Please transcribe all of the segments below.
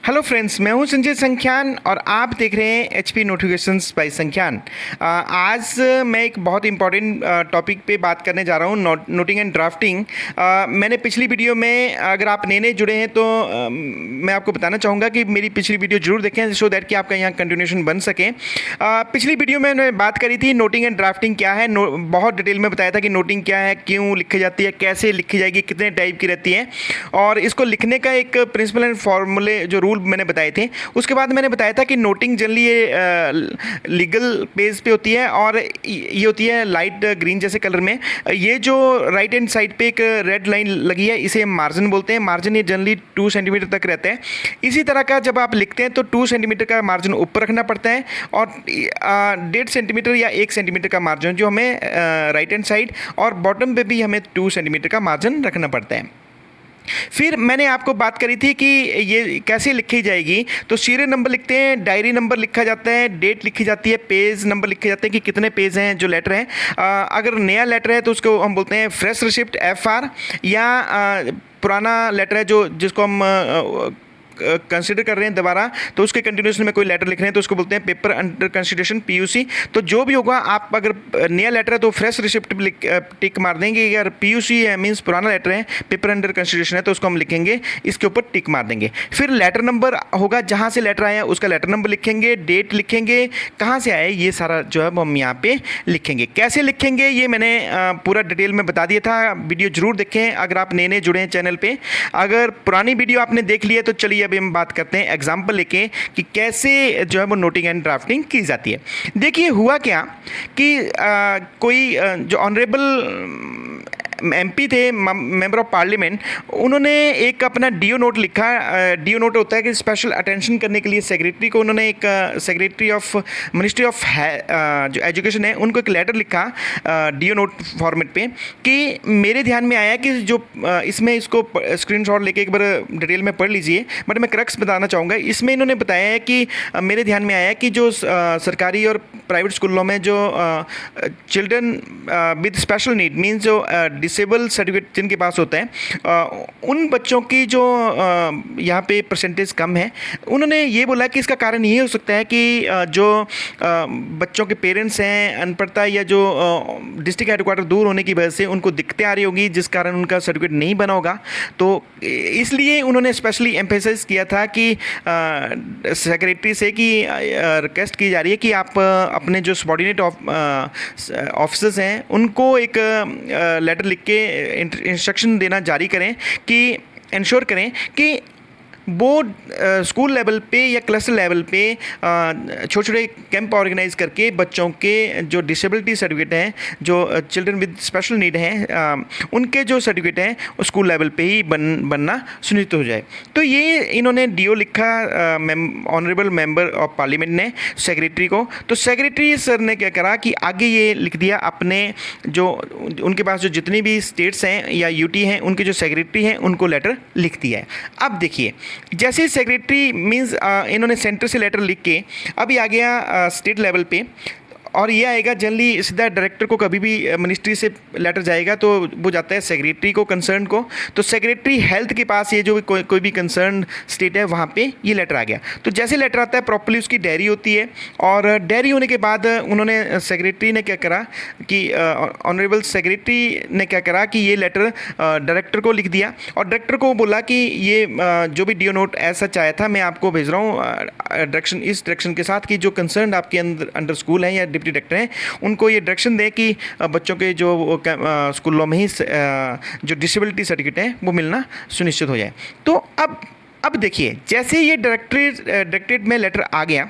Hello friends, मैं हूं संजय संख्यान और आप देख रहे हैं एचपी नोटिफिकेशंस बाय संख्यान। आज मैं एक बहुत इंपॉर्टेंट टॉपिक पे बात करने जा रहा हूं, नोटिंग एंड ड्राफ्टिंग। मैंने पिछली वीडियो में, अगर आप नए जुड़े हैं तो मैं आपको बताना चाहूँगा कि मेरी पिछली वीडियो जरूर देखें सो दैट कि आपका यहाँ कंटिन्यूशन बन सके। पिछली वीडियो में मैंने बात करी थी नोटिंग एंड ड्राफ्टिंग क्या है, बहुत डिटेल में बताया था कि नोटिंग क्या है, क्यों लिखी जाती है, कैसे लिखी जाएगी, कितने टाइप की रहती है और इसको लिखने का एक प्रिंसिपल एंड फॉर्मूले जो रूल मैंने बताए थे। उसके बाद मैंने बताया था कि नोटिंग जनरली ये लीगल पेज पे होती है और ये होती है लाइट ग्रीन जैसे कलर में। ये जो राइट हैंड साइड पे एक रेड लाइन लगी है इसे मार्जिन बोलते हैं। मार्जिन ये जनरली 2 सेंटीमीटर तक रहता है। इसी तरह का जब आप लिखते हैं तो 2 सेंटीमीटर का मार्जिन ऊपर रखना पड़ता है और 1.5 सेंटीमीटर या 1 सेंटीमीटर का मार्जिन जो हमें राइट हैंड साइड और बॉटम पे भी हमें 2 सेंटीमीटर का मार्जिन रखना पड़ता है। फिर मैंने आपको बात करी थी कि ये कैसे लिखी जाएगी। तो सीरियल नंबर लिखते हैं, डायरी नंबर लिखा जाता है, डेट लिखी जाती है, पेज नंबर लिखे जाते हैं कि कितने पेज हैं जो लेटर हैं। अगर नया लेटर है तो उसको हम बोलते हैं फ्रेश रिसिप्ट FR, या पुराना लेटर है जो जिसको हम कंसिडर कर रहे हैं दोबारा, तो उसके कंटिन्यूएशन में कोई लेटर लिख रहे हैं तो उसको बोलते हैं पेपर अंडर कंसिडरेशन PUC। तो जो भी होगा, आप अगर नया लेटर है तो फ्रेश रिसिप्ट टिक मार देंगे, अगर PUC है मींस पुराना लेटर है, पेपर अंडर कंसिडरेशन है तो उसको हम लिखेंगे, इसके ऊपर टिक मार देंगे। फिर लेटर नंबर होगा, जहाँ से लेटर आया उसका लेटर नंबर लिखेंगे, डेट लिखेंगे, कहाँ से आए ये सारा जो है हम यहाँ पे लिखेंगे। कैसे लिखेंगे ये मैंने पूरा डिटेल में बता दिया था, वीडियो जरूर देखें अगर आप नए जुड़े हैं चैनल पे। अगर पुरानी वीडियो आपने देख ली है तो चलिए अभी हम बात करते हैं एग्जाम्पल लेके कि कैसे जो है वो नोटिंग एंड ड्राफ्टिंग की जाती है। देखिए हुआ क्या कि कोई जो ऑनरेबल MP थे, मेंबर ऑफ पार्लियामेंट, उन्होंने एक अपना DO नोट लिखा। DO नोट होता है कि स्पेशल अटेंशन करने के लिए सेक्रेटरी को, उन्होंने एक सेक्रेटरी ऑफ मिनिस्ट्री ऑफ जो एजुकेशन है उनको एक लेटर लिखा DO नोट फॉर्मेट पे कि मेरे ध्यान में आया कि जो इसमें इसको स्क्रीनशॉट लेके एक बार डिटेल में पढ़ लीजिए, बट मैं क्रक्स बताना चाहूँगा। इसमें इन्होंने बताया है कि मेरे ध्यान में आया कि जो सरकारी और प्राइवेट स्कूलों में जो children with special need means जो डिसेबल सर्टिफिकेट जिनके पास होता है, उन बच्चों की जो यहाँ पे परसेंटेज कम है। उन्होंने ये बोला कि इसका कारण ये हो सकता है कि जो बच्चों के पेरेंट्स हैं, अनपढ़ता या जो डिस्ट्रिक्ट हेडक्वार्टर दूर होने की वजह से उनको दिक्कतें आ रही होगी, जिस कारण उनका सर्टिफिकेट नहीं बना होगा। तो इसलिए उन्होंने स्पेशली एम्फेसाइज किया था कि सेक्रेटरी से कि रिक्वेस्ट की जा रही है कि आप अपने जो सबॉर्डिनेट ऑफिसर्स हैं उनको एक लेटर लिख के इंस्ट्रक्शन देना जारी करें कि इंश्योर करें कि वो स्कूल लेवल पे या क्लस्टर लेवल पे छोटे छोटे कैंप ऑर्गेनाइज करके बच्चों के जो डिसेबिलिटी सर्टिफिकेट हैं, जो चिल्ड्रन विद स्पेशल नीड हैं, उनके जो सर्टिफिकेट हैं वो स्कूल लेवल पे ही बनना सुनिश्चित हो जाए। तो ये इन्होंने DO लिखा ऑनरेबल मेंबर ऑफ पार्लियामेंट ने सेक्रेटरी को। तो सेक्रेटरी सर ने क्या करा कि आगे ये लिख दिया अपने जो उनके पास जो जितनी भी स्टेट्स हैं या UT हैं उनके जो सेक्रेटरी हैं उनको लेटर लिख दिया है। अब देखिए, जैसे सेक्रेटरी मींस इन्होंने सेंटर से लेटर लिख के अभी आ गया स्टेट लेवल पे, और ये आएगा जनरली सीधा डायरेक्टर को। कभी भी मिनिस्ट्री से लेटर जाएगा तो वो जाता है सेक्रेटरी को, कंसर्न को। तो सेक्रेटरी हेल्थ के पास ये जो कोई भी कंसर्न स्टेट है वहाँ पे ये लेटर आ गया। तो जैसे लेटर आता है प्रॉपर्ली उसकी डायरी होती है, और डायरी होने के बाद उन्होंने सेक्रेटरी ने क्या करा कि ऑनरेबल सेक्रेटरी ने क्या करा कि ये लेटर डायरेक्टर को लिख दिया और डायरेक्टर को बोला कि ये जो भी DO नोट ऐसा चाहे था मैं आपको भेज रहा हूँ डायरेक्शन, इस डायरेक्शन के साथ कि जो कंसर्न आपके अंडर स्कूल है या डायरेक्टर हैं उनको ये डायरेक्शन दें कि बच्चों के जो स्कूलों में ही जो डिसेबिलिटी सर्टिफिकेट है वो मिलना सुनिश्चित हो जाए। तो अब देखिए, जैसे ये डायरेक्टरेट में लेटर आ गया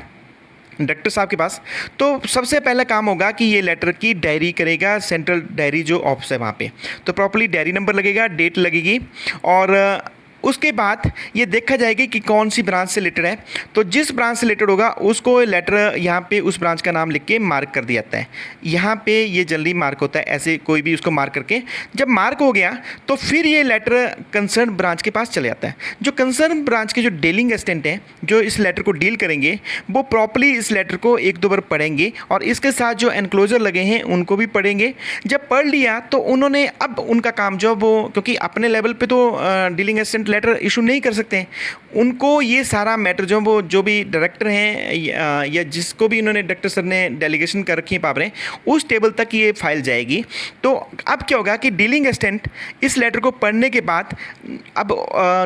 डायरेक्टर साहब के पास, तो सबसे पहला काम होगा कि ये लेटर की डायरी करेगा सेंट्रल डायरी जो ऑफिस है वहाँ पे। तो प्रॉपर्ली डायरी नंबर लगेगा, डेट लगेगी, और उसके बाद ये देखा जाएगी कि कौन सी ब्रांच से रिलेटेड है। तो जिस ब्रांच से रिलेटेड होगा उसको लेटर यहाँ पे उस ब्रांच का नाम लिख के मार्क कर दिया जाता है। यहाँ पे ये जल्दी मार्क होता है, ऐसे कोई भी उसको मार्क करके जब मार्क हो गया तो फिर ये लेटर कंसर्न ब्रांच के पास चले जाता है। जो कंसर्न ब्रांच के जो डीलिंग असिस्टेंट हैं जो इस लेटर को डील करेंगे वो प्रॉपर्ली इस लेटर को 1-2 बार पढ़ेंगे और इसके साथ जो एनक्लोजर लगे हैं उनको भी पढ़ेंगे। जब पढ़ लिया तो उन्होंने अब उनका काम जो वो, क्योंकि अपने लेवल पे तो डीलिंग असिस्टेंट लेटर इशू नहीं कर सकते हैं। उनको ये सारा मैटर जो भी डायरेक्टर हैं या जिसको भी इन्होंने डायरेक्टर सर ने डेलीगेशन कर रखी है पावरें, उस टेबल तक ये फाइल जाएगी। तो अब क्या होगा कि डीलिंग असिस्टेंट इस लेटर को पढ़ने के बाद अब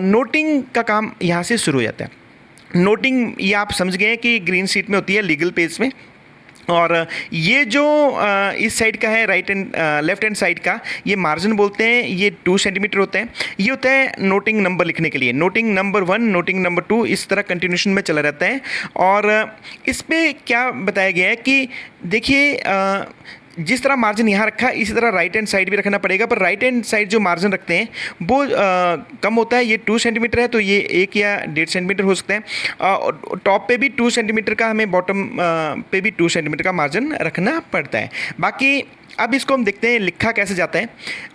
नोटिंग का काम यहाँ से शुरू हो जाता है। नोटिंग ये आप समझ गए कि ग्रीन शीट में होती है लीगल पेज में, और ये जो इस साइड का है right and left hand side का, ये मार्जिन बोलते हैं, ये 2 सेंटीमीटर होते हैं। ये होता है नोटिंग नंबर लिखने के लिए, नोटिंग नंबर 1, नोटिंग नंबर 2, इस तरह कंटिन्यूशन में चला रहता है। और इस पे क्या बताया गया है कि देखिए जिस तरह मार्जिन यहाँ रखा इसी तरह राइट हैंड साइड भी रखना पड़ेगा, पर राइट हैंड साइड जो मार्जिन रखते हैं वो कम होता है। ये 2 सेंटीमीटर है तो ये 1 या 1.5 सेंटीमीटर हो सकते हैं। टॉप पे भी 2 सेंटीमीटर का, हमें बॉटम पे भी 2 सेंटीमीटर का मार्जिन रखना पड़ता है। बाकी अब इसको हम देखते हैं लिखा कैसे जाता है।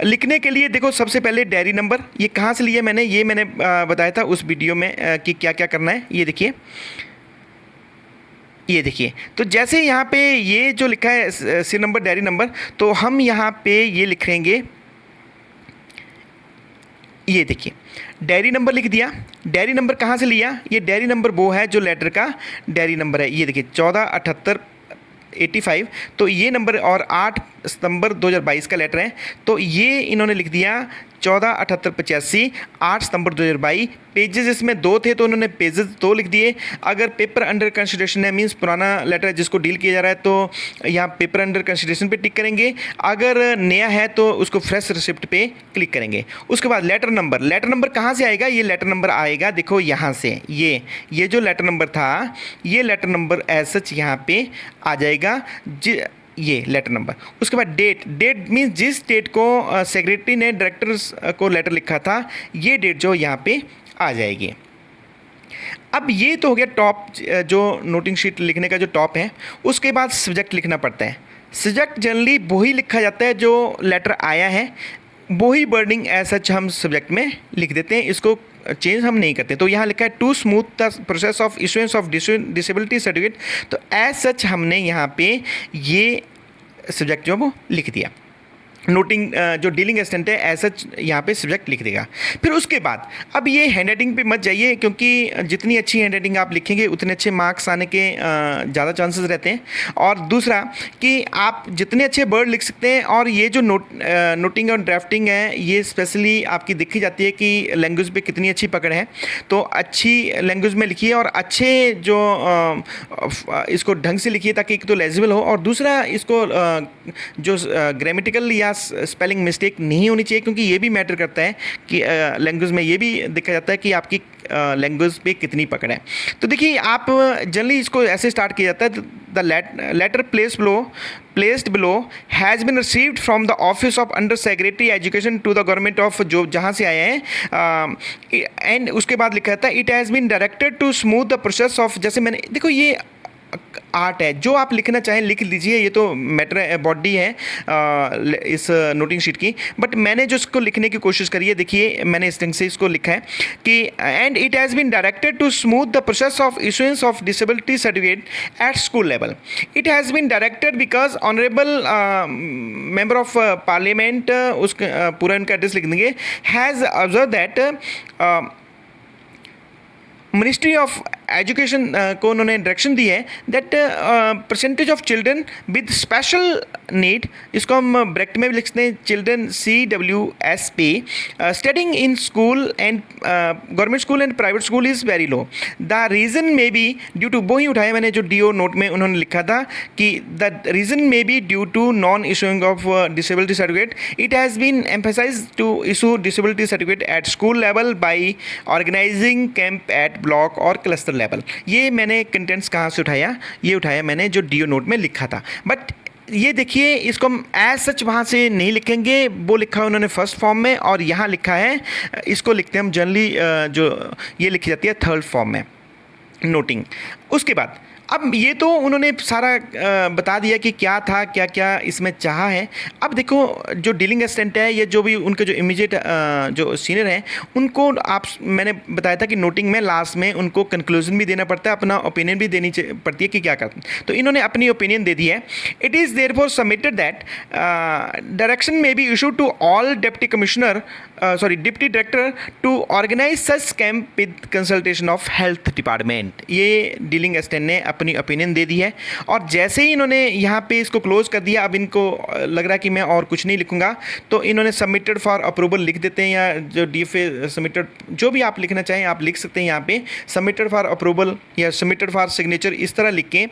लिखने के लिए देखो सबसे पहले डायरी नंबर, ये कहाँ से लिया मैंने, ये मैंने बताया था उस वीडियो में कि क्या क्या करना है। ये देखिए, ये देखिए, तो जैसे यहाँ पे ये जो लिखा है सी नंबर डायरी नंबर, तो हम यहाँ पे ये लिखेंगे, ये देखिए डायरी नंबर लिख दिया। डायरी नंबर कहाँ से लिया, ये डायरी नंबर वो है जो लेटर का डायरी नंबर है। ये देखिए 147885, तो ये नंबर, और 8 सितंबर 2022 का लेटर है, तो ये इन्होंने लिख दिया 147885, 8 सितंबर 2022। पेजेस इसमें 2 थे तो उन्होंने पेजेस 2 लिख दिए। अगर पेपर अंडर कंसिडरेशन है, मींस पुराना लेटर है जिसको डील किया जा रहा है, तो यहाँ पेपर अंडर कंसिडरेशन पे टिक करेंगे। अगर नया है तो उसको फ्रेश रिसिप्ट पे क्लिक करेंगे। उसके बाद लेटर नंबर, लेटर नंबर कहाँ से आएगा, ये लेटर नंबर आएगा देखो यहाँ से, ये जो लेटर नंबर था, ये लेटर नंबर एज सच यहाँ पे आ जाएगा, ये लेटर नंबर। उसके बाद डेट मीन्स जिस डेट को सेक्रेटरी ने डायरेक्टर्स को लेटर लिखा था, ये डेट जो यहाँ पे आ जाएगी। अब ये तो हो गया टॉप, जो नोटिंग शीट लिखने का जो टॉप है। उसके बाद सब्जेक्ट लिखना पड़ता है। सब्जेक्ट जनरली वही लिखा जाता है जो लेटर आया है, वही वर्डिंग एज सच हम सब्जेक्ट में लिख देते हैं, इसको चेंज हम नहीं करते। तो यहाँ लिखा है to smooth the process of issuance of disability certificate, तो एज सच हमने यहाँ पे ये सब्जेक्ट जो वो लिख दिया। नोटिंग जो डीलिंग असिस्टेंट है ऐसा यहाँ पे सब्जेक्ट लिख देगा। फिर उसके बाद अब ये हैंड राइटिंग पे मत जाइए, क्योंकि जितनी अच्छी हैंड राइटिंग आप लिखेंगे उतने अच्छे मार्क्स आने के ज़्यादा चांसेस रहते हैं। और दूसरा कि आप जितने अच्छे वर्ड लिख सकते हैं, और ये जो नोटिंग और ड्राफ्टिंग है ये स्पेशली आपकी देखी जाती है कि लैंग्वेज पे कितनी अच्छी पकड़ है। तो अच्छी लैंग्वेज में लिखिए और अच्छे जो इसको ढंग से लिखिए ताकि एक तो लेजिबल हो, और दूसरा इसको जो ग्रामेटिकल या स्पेलिंग मिस्टेक नहीं होनी चाहिए, क्योंकि ये भी मैटर करता है कि लैंग्वेज में ये भी देखा जाता है कि आपकी लैंग्वेज पे कितनी पकड़ है। तो देखिए आप जनरली इसको ऐसे स्टार्ट किया जाता है, the letter placed below has been received from the office of under secretary education to the government of, जो जहाँ से आए हैं, एंड उसके बाद लिखा जाता है it has been directed to smooth the process of, जैसे मैंने देखो ये आर्ट है, जो आप लिखना चाहें लिख लीजिए, ये तो मैटर बॉडी है इस नोटिंग शीट की। बट मैंने जो इसको लिखने की कोशिश करी है, देखिए मैंने इस ढंग से इसको लिखा है कि and it has been directed to smooth the process of issuance of disability certificate at school level. It has been directed because honourable member of parliament, उस पूरा इनका एड्रेस लिख देंगे, has observe that ministry of education को उन्होंने direction दी है that percentage of children with special need, इसको हम ब्रैकेट में भी लिखते हैं children CWSP studying in school and government school and private school is very low. The reason may be due to, वो ही उठाया मैंने जो DO नोट में उन्होंने लिखा था कि the reason may be due to non issuing of disability certificate, it has been emphasise to issue disability certificate at school level by organising camp at block और क्लस्टर लेवल। ये मैंने contents कहाँ से उठाया, ये उठाया मैंने जो DO नोट में लिखा था। बट ये देखिए इसको हम एज सच वहाँ से नहीं लिखेंगे, वो लिखा है उन्होंने फर्स्ट फॉर्म में, और यहाँ लिखा है, इसको लिखते हैं हम जनरली जो ये लिखी जाती है थर्ड फॉर्म में नोटिंग। उसके बाद अब ये तो उन्होंने सारा बता दिया कि क्या था, क्या क्या इसमें चाहा है। अब देखो जो डीलिंग असिस्टेंट है या जो भी उनके जो इमीडिएट जो सीनियर हैं, उनको आप, मैंने बताया था कि नोटिंग में लास्ट में उनको कंक्लूजन भी देना पड़ता है, अपना ओपिनियन भी देनी पड़ती है कि क्या करते हैं। तो इन्होंने अपनी ओपिनियन दे दी है। It is therefore submitted that direction में be issue to all deputy commissioner deputy director to organise such camp with consultation of health department. ये डीलिंग असिस्टेंट ने अपनी ओपिनियन दे दी है और जैसे ही इन्होंने यहाँ पे इसको क्लोज कर दिया, अब इनको लग रहा है कि मैं और कुछ नहीं लिखूंगा, तो इन्होंने सबमिटेड फॉर अप्रूवल लिख देते हैं, या जो DFA सबमिटेड, जो भी आप लिखना चाहें आप लिख सकते हैं यहाँ पे, सबमिटेड फॉर अप्रूवल या सबमिटेड फॉर सिग्नेचर, इस तरह लिख के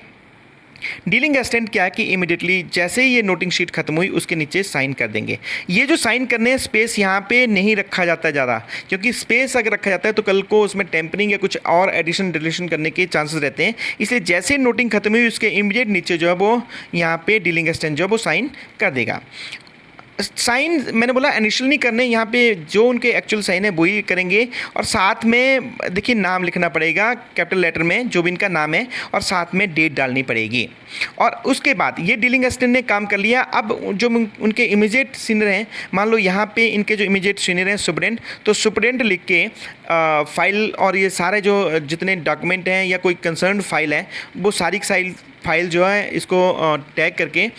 डीलिंग असिस्टेंट क्या है कि इमीडिएटली जैसे ही ये नोटिंग शीट खत्म हुई उसके नीचे साइन कर देंगे। ये जो साइन करने स्पेस यहाँ पे नहीं रखा जाता ज़्यादा, क्योंकि स्पेस अगर रखा जाता है तो कल को उसमें टेम्परिंग या कुछ और एडिशन डिलीशन करने के चांसेस रहते हैं। इसलिए जैसे नोटिंग खत्म हुई उसके इमीडिएट नीचे जो है वो यहाँ पे डीलिंग असिस्टेंट जो है वो साइन कर देगा। साइन मैंने बोला इनिशियल नहीं करने, यहाँ पे जो उनके एक्चुअल साइन है वही करेंगे, और साथ में देखिए नाम लिखना पड़ेगा कैपिटल लेटर में जो भी इनका नाम है, और साथ में डेट डालनी पड़ेगी। और उसके बाद ये डीलिंग असिस्टेंट ने काम कर लिया। अब जो उनके इमीडिएट सीनियर हैं, मान लो यहाँ पे इनके जो इमीडिएट सीनियर हैं सुपरेंट, तो सुपरेंट लिख के फाइल और ये सारे जो जितने डॉक्यूमेंट हैं या कोई कंसर्न फाइल है वो सारी फाइल जो है इसको टैग करके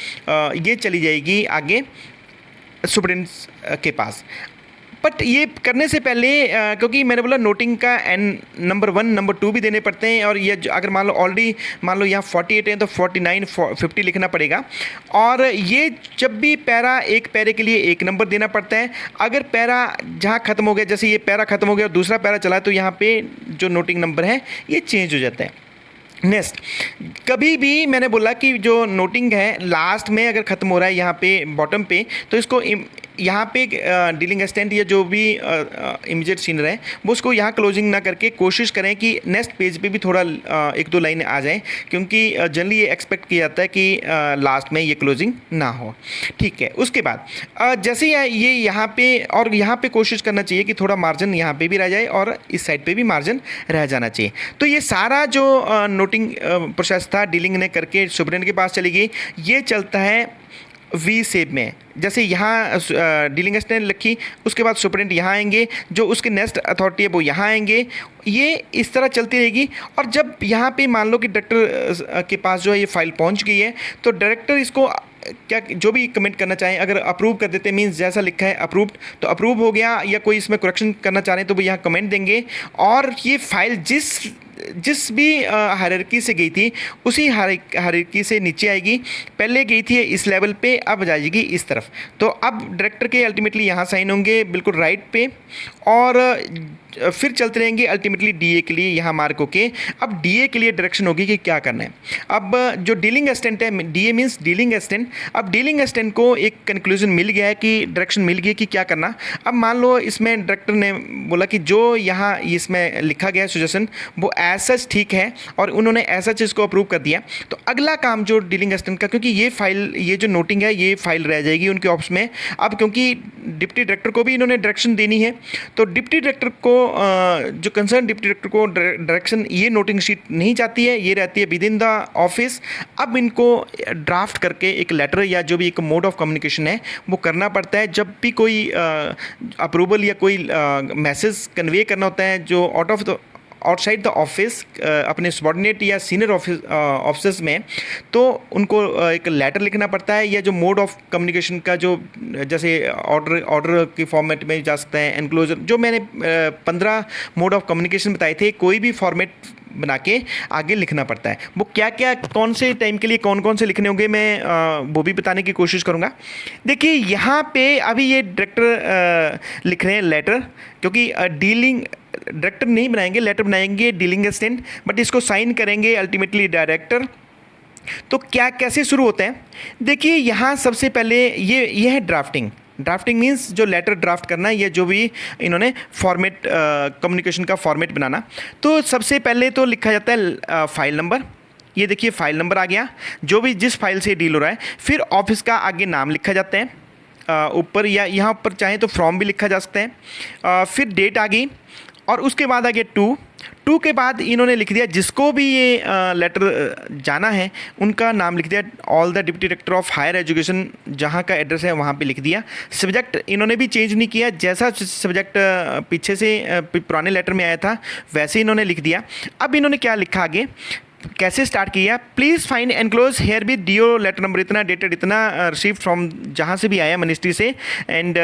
ये चली जाएगी आगे सुपरिटेंडेंट के पास। बट ये करने से पहले क्योंकि मैंने बोला नोटिंग का नंबर 1 नंबर 2 भी देने पड़ते हैं, और ये अगर मान लो ऑलरेडी मान लो यहाँ 48 है तो 49 50 लिखना पड़ेगा। और ये जब भी पैरा, एक पैरे के लिए एक नंबर देना पड़ता है। अगर पैरा जहाँ ख़त्म हो गया, जैसे ये पैरा ख़त्म हो गया और दूसरा पैरा चला, तो यहाँ पे जो नोटिंग नंबर है ये चेंज हो जाता है। नेक्स्ट, कभी भी मैंने बोला कि जो नोटिंग है लास्ट में अगर ख़त्म हो रहा है यहाँ पे बॉटम पे, तो इसको यहाँ पे डीलिंग असिस्टेंट या जो भी इमीडिएट सीनियर है वो उसको यहाँ क्लोजिंग ना करके कोशिश करें कि नेक्स्ट पेज पे भी थोड़ा 1-2 लाइनें आ जाएं, क्योंकि जनरली ये एक्सपेक्ट किया जाता है कि लास्ट में ये क्लोजिंग ना हो। ठीक है, उसके बाद जैसे ये यहाँ पे, और यहाँ पे कोशिश करना चाहिए कि थोड़ा मार्जिन यहाँ पे भी रह जाए और इस साइड पे भी मार्जिन रह जाना चाहिए। तो ये सारा जो नोटिंग प्रोसेस था डीलिंग ने करके सुपरिटेंडेंट के पास चली गई। ये चलता है वी शेप में, जैसे यहाँ डीलिंग असिस्टेंट लिखी, उसके बाद सुपरिटेंडेंट यहाँ आएंगे, जो उसके नेक्स्ट अथॉरिटी है वो यहाँ आएंगे, ये इस तरह चलती रहेगी। और जब यहाँ पे मान लो कि डायरेक्टर के पास जो है ये फाइल पहुँच गई है, तो डायरेक्टर इसको क्या जो भी कमेंट करना चाहें अगर अप्रूव कर देते, मीन्स जैसा लिखा है अप्रूव्ड तो अप्रूव हो गया, या कोई इसमें करेक्शन करना चाह रहे हैं तो वो यहाँ कमेंट देंगे। और ये फाइल जिस भी हायरार्की से गई थी उसी हायरार्की से नीचे आएगी। पहले गई थी इस लेवल पे, अब जाएगी इस तरफ। तो अब डायरेक्टर के अल्टीमेटली यहाँ साइन होंगे बिल्कुल राइट पे, और फिर चलते रहेंगे अल्टीमेटली डीए के लिए यहाँ मार्क होके। अब डीए के लिए डायरेक्शन होगी कि क्या करना है। अब जो डीलिंग असिस्टेंट है, डीए मीन्स डीलिंग असिस्टेंट, अब डीलिंग असिस्टेंट को एक कंक्लूजन मिल गया है कि डायरेक्शन मिल गई कि क्या करना। अब मान लो इसमें डायरेक्टर ने बोला कि जो यहाँ इसमें लिखा गया है सजेशन वो एज सच ठीक है, और उन्होंने एज सच इसको अप्रूव कर दिया। तो अगला काम जो डीलिंग असिस्टेंट का, क्योंकि ये फाइल, ये जो नोटिंग है ये फाइल रह जाएगी उनके ऑफिस में। अब क्योंकि डिप्टी डायरेक्टर को भी इन्होंने डायरेक्शन देनी है, तो डिप्टी डायरेक्टर को जो कंसर्न डिप्टी डायरेक्टर को डायरेक्शन ये नोटिंग शीट नहीं चाहती है, ये रहती है विद इन द ऑफिस। अब इनको ड्राफ्ट करके एक लेटर या जो भी एक मोड ऑफ कम्युनिकेशन है वो करना पड़ता है। जब भी कोई अप्रूवल या कोई मैसेज कन्वे करना होता है जो आउटसाइड द ऑफिस अपने सबॉर्डिनेट या सीनियर ऑफिसर्स में, तो उनको एक लेटर लिखना पड़ता है, या जो मोड ऑफ कम्युनिकेशन का जो जैसे ऑर्डर के फॉर्मेट में जा सकता है, एनक्लोजर, जो मैंने 15 मोड ऑफ कम्युनिकेशन बताए थे, कोई भी फॉर्मेट बना के आगे लिखना पड़ता है। वो क्या क्या कौन से टाइम के लिए कौन कौन से लिखने होंगे मैं वो भी बताने की कोशिश करूँगा। देखिए यहाँ पे अभी ये डायरेक्टर लिख रहे हैं लेटर, क्योंकि डीलिंग डायरेक्टर नहीं बनाएंगे, लेटर बनाएंगे डीलिंग असिस्टेंट, बट इसको साइन करेंगे अल्टीमेटली डायरेक्टर। तो क्या कैसे शुरू होता है, देखिए यहाँ सबसे पहले ये है ड्राफ्टिंग। ड्राफ्टिंग मीन्स जो लेटर ड्राफ्ट करना, या जो भी इन्होंने फॉर्मेट कम्युनिकेशन का फॉर्मेट बनाना। तो सबसे पहले तो लिखा जाता है फाइल नंबर। ये देखिए फाइल नंबर आ गया, जो भी जिस फाइल से डील हो रहा है। फिर ऑफिस का आगे नाम लिखा जाता है ऊपर, या यहाँ ऊपर चाहे तो फ्रॉम भी लिखा जा सकता है। फिर डेट आ गई, और उसके बाद आ गया टू के बाद इन्होंने लिख दिया जिसको भी ये लेटर जाना है उनका नाम लिख दिया, all the deputy director of higher education, जहाँ का एड्रेस है वहाँ पे लिख दिया। सब्जेक्ट इन्होंने भी चेंज नहीं किया, जैसा सब्जेक्ट पीछे से पुराने लेटर में आया था वैसे इन्होंने लिख दिया। अब इन्होंने क्या लिखा आगे, कैसे स्टार्ट किया, प्लीज़ फाइंड एनक्लोज हेयर भी डीओ लेटर नंबर इतना डेटेड इतना रिसीव फ्रॉम जहाँ से भी आया मिनिस्ट्री से। एंड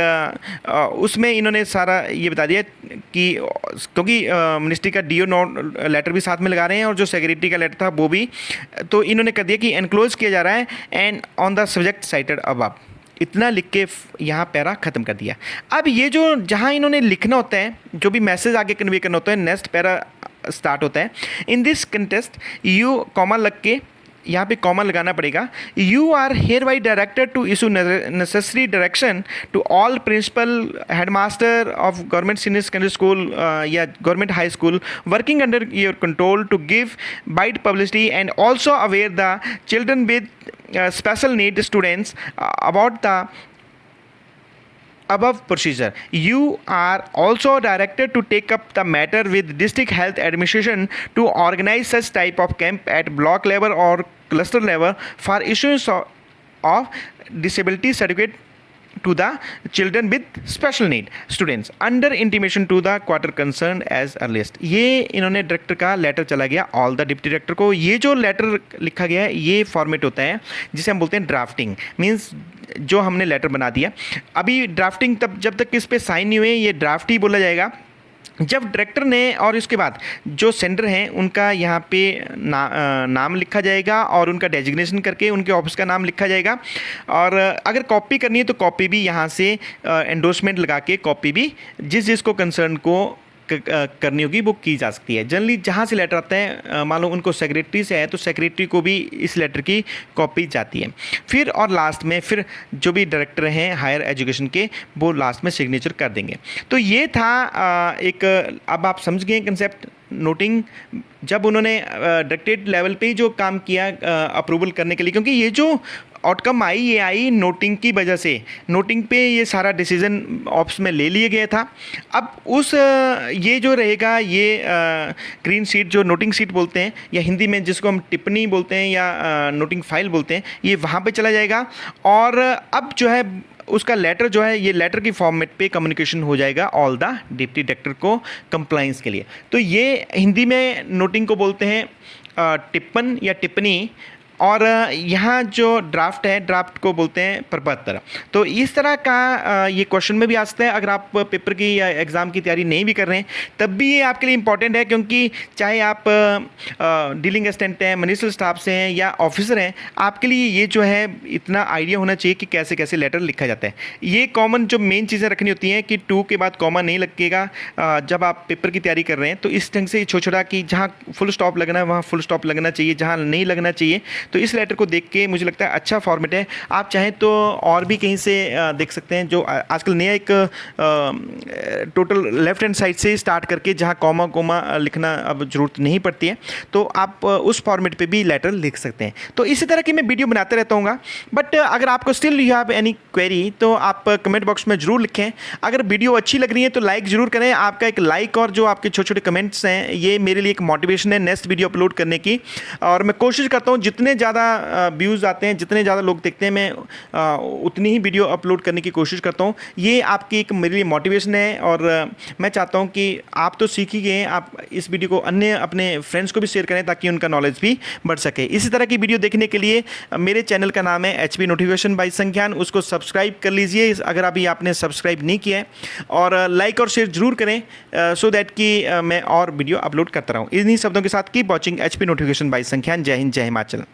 उसमें इन्होंने सारा ये बता दिया कि क्योंकि मिनिस्ट्री का डीओ नोट लेटर भी साथ में लगा रहे हैं और जो सेक्रेटरी का लेटर था वो भी, तो इन्होंने कर दिया कि एनक्लोज किया जा रहा है and on the subject cited above, इतना लिख के यहाँ पैरा ख़त्म कर दिया। अब ये जो जहाँ इन्होंने लिखना होता है, जो भी मैसेज आगे कन्वे करना होता है, नेक्स्ट पैरा स्टार्ट होता है। In this context you comma लग के यहाँ पे कॉमा लगाना पड़ेगा। You are hereby directed to issue necessary direction to all principal headmaster of government senior secondary school या government high school working under your control to give wide publicity and also aware the children with special need students about the above procedure. You are also directed to take up the matter with district health administration to organize such type of camp at block level or cluster level for issuance of disability certificate to the children with special need students under intimation to the quarter concerned as earliest. ये इन्होंने director का letter चला गया all the deputy director को। ये जो letter लिखा गया है ये फॉर्मेट होता है जिसे हम बोलते हैं ड्राफ्टिंग, मीन्स जो हमने लेटर बना दिया। अभी ड्राफ्टिंग तब जब तक इस पर साइन नहीं हुए ये ड्राफ्ट ही बोला जाएगा। जब डायरेक्टर ने और इसके बाद जो सेंडर हैं उनका यहाँ पे नाम लिखा जाएगा और उनका डेजिग्नेशन करके उनके ऑफिस का नाम लिखा जाएगा। और अगर कॉपी करनी है तो कॉपी भी यहाँ से एंडोर्समेंट लगा के कॉपी भी जिसको कंसर्न को करनी होगी वो की जा सकती है। जनरली जहाँ से लेटर आता है मान लो उनको सेक्रेटरी से है तो सेक्रेटरी को भी इस लेटर की कॉपी जाती है। फिर और लास्ट में फिर जो भी डायरेक्टर हैं हायर एजुकेशन के वो लास्ट में सिग्नेचर कर देंगे। तो ये था एक, अब आप समझ गए कंसेप्ट नोटिंग। जब उन्होंने डायरेक्टरेट लेवल पे ही जो काम किया अप्रूवल करने के लिए, क्योंकि ये जो आउटकम आई ये आई नोटिंग की वजह से, नोटिंग पे ये सारा डिसीजन ऑप्स में ले लिया गया था। अब उस ये जो रहेगा ये ग्रीन शीट जो नोटिंग शीट बोलते हैं या हिंदी में जिसको हम टिप्पणी बोलते हैं या नोटिंग फाइल बोलते हैं, ये वहाँ पे चला जाएगा। और अब जो है उसका लेटर जो है ये लेटर की फॉर्मेट पे कम्युनिकेशन हो जाएगा ऑल द डिप्टी डायरेक्टर को कंप्लाइंस के लिए। तो ये हिंदी में नोटिंग को बोलते हैं टिप्पण या टिप्पणी, और यहाँ जो ड्राफ्ट है ड्राफ्ट को बोलते हैं प्रपत्र। तो इस तरह का ये क्वेश्चन में भी आ सकता है। अगर आप पेपर की या एग्ज़ाम की तैयारी नहीं भी कर रहे हैं तब भी ये आपके लिए इंपॉर्टेंट है, क्योंकि चाहे आप डीलिंग असिस्टेंट हैं, मिनिस्ट्रियल स्टाफ से हैं या ऑफिसर हैं, आपके लिए ये जो है इतना आइडिया होना चाहिए कि कैसे कैसे लेटर लिखा जाता है। ये कॉमन जो मेन चीज़ें रखनी होती हैं कि टू के बाद कॉमा नहीं लगेगा जब आप पेपर की तैयारी कर रहे हैं। तो इस ढंग से छोटा छोटा कि जहाँ फुल स्टॉप लगना है वहाँ फुल स्टॉप लगना चाहिए, जहाँ नहीं लगना चाहिए। तो इस लेटर को देख के मुझे लगता है अच्छा फॉर्मेट है। आप चाहें तो और भी कहीं से देख सकते हैं, जो आजकल नया एक टोटल लेफ्ट हैंड साइड से स्टार्ट करके जहां कॉमा कोमा लिखना अब ज़रूरत नहीं पड़ती है, तो आप उस फॉर्मेट पे भी लेटर लिख सकते हैं। तो इसी तरह की मैं वीडियो बनाते रहता हूँ। बट अगर आपको still you have any query तो आप कमेंट बॉक्स में ज़रूर लिखें। अगर वीडियो अच्छी लग रही है तो लाइक ज़रूर करें। आपका एक लाइक और जो आपके छोटे छोटे कमेंट्स हैं ये मेरे लिए एक मोटिवेशन है नेक्स्ट वीडियो अपलोड करने की। और मैं कोशिश करता हूँ जितने ज़्यादा व्यूज़ आते हैं, जितने ज़्यादा लोग देखते हैं, मैं उतनी ही वीडियो अपलोड करने की कोशिश करता हूँ। ये आपकी एक मेरे लिए मोटिवेशन है और मैं चाहता हूँ कि आप तो सीख ही गए हैं, आप इस वीडियो को अन्य अपने फ्रेंड्स को भी शेयर करें ताकि उनका नॉलेज भी बढ़ सके। इसी तरह की वीडियो देखने के लिए मेरे चैनल का नाम है HP नोटिफिकेशन बाय संज्ञान, उसको सब्सक्राइब कर लीजिए अगर अभी आपने सब्सक्राइब नहीं किया है, और लाइक और शेयर जरूर करें सो दैट कि मैं और वीडियो अपलोड करता रहूँ। इन्हीं शब्दों के साथ keep watching HP notification by संज्ञान। जय हिंद, जय हिमाचल।